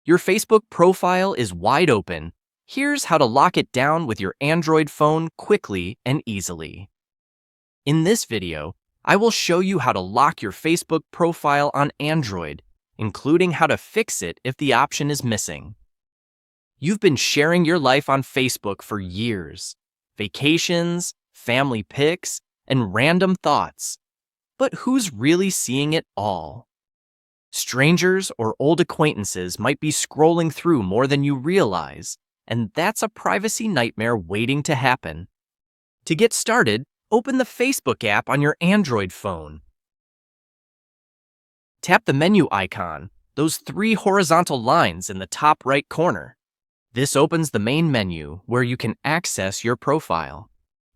Your Facebook profile is wide open. Here's how to lock it down with your Android phone quickly and easily. In this video, I will show you how to lock your Facebook profile on Android, including how to fix it if the option is missing. You've been sharing your life on Facebook for years. Vacations, family pics, and random thoughts. But who's really seeing it all? Strangers or old acquaintances might be scrolling through more than you realize, and that's a privacy nightmare waiting to happen. To get started, open the Facebook app on your Android phone. Tap the menu icon, those three horizontal lines in the top right corner. This opens the main menu where you can access your profile.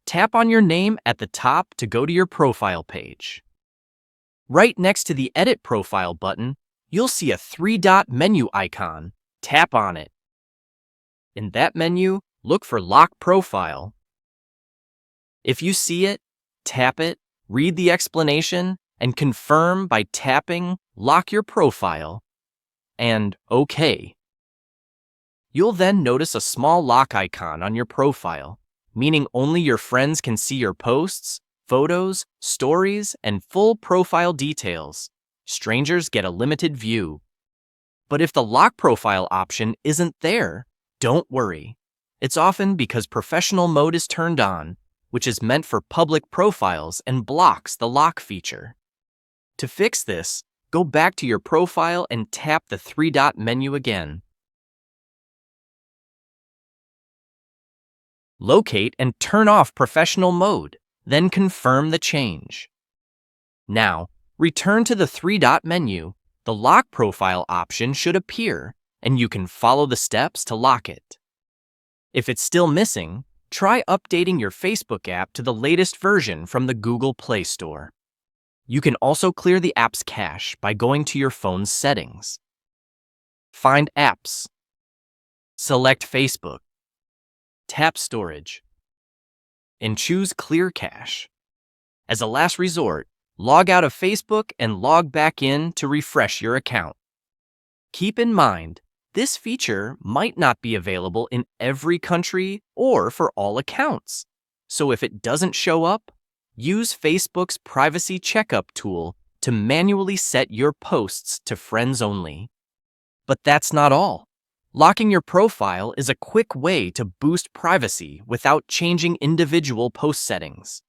Tap on your name at the top to go to your profile page. Right next to the Edit Profile button, you'll see a three-dot menu icon. Tap on it. In that menu, look for Lock Profile. If you see it, tap it, read the explanation, and confirm by tapping Lock Your Profile and OK. You'll then notice a small lock icon on your profile, meaning only your friends can see your posts, photos, stories, and full profile details. Strangers get a limited view. But if the lock profile option isn't there, don't worry. It's often because professional mode is turned on, which is meant for public profiles and blocks the lock feature. To fix this, go back to your profile and tap the three-dot menu again. Locate and turn off professional mode, then confirm the change. Now, return to the three-dot menu. The lock profile option should appear, and you can follow the steps to lock it. If it's still missing, try updating your Facebook app to the latest version from the Google Play Store. You can also clear the app's cache by going to your phone's settings. Find Apps. Select Facebook. Tap Storage. And choose Clear Cache. As a last resort, log out of Facebook and log back in to refresh your account. Keep in mind, this feature might not be available in every country or for all accounts. So if it doesn't show up, use Facebook's Privacy Checkup tool to manually set your posts to friends only. But that's not all. Locking your profile is a quick way to boost privacy without changing individual post settings.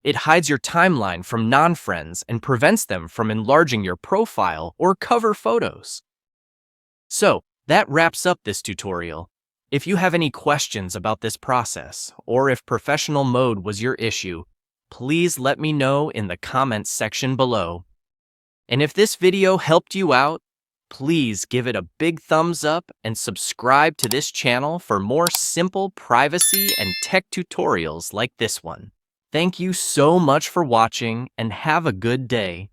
It hides your timeline from non-friends and prevents them from enlarging your profile or cover photos. So, that wraps up this tutorial. If you have any questions about this process, or if professional mode was your issue, please let me know in the comments section below. And if this video helped you out, please give it a big thumbs up and subscribe to this channel for more simple privacy and tech tutorials like this one. Thank you so much for watching and have a good day.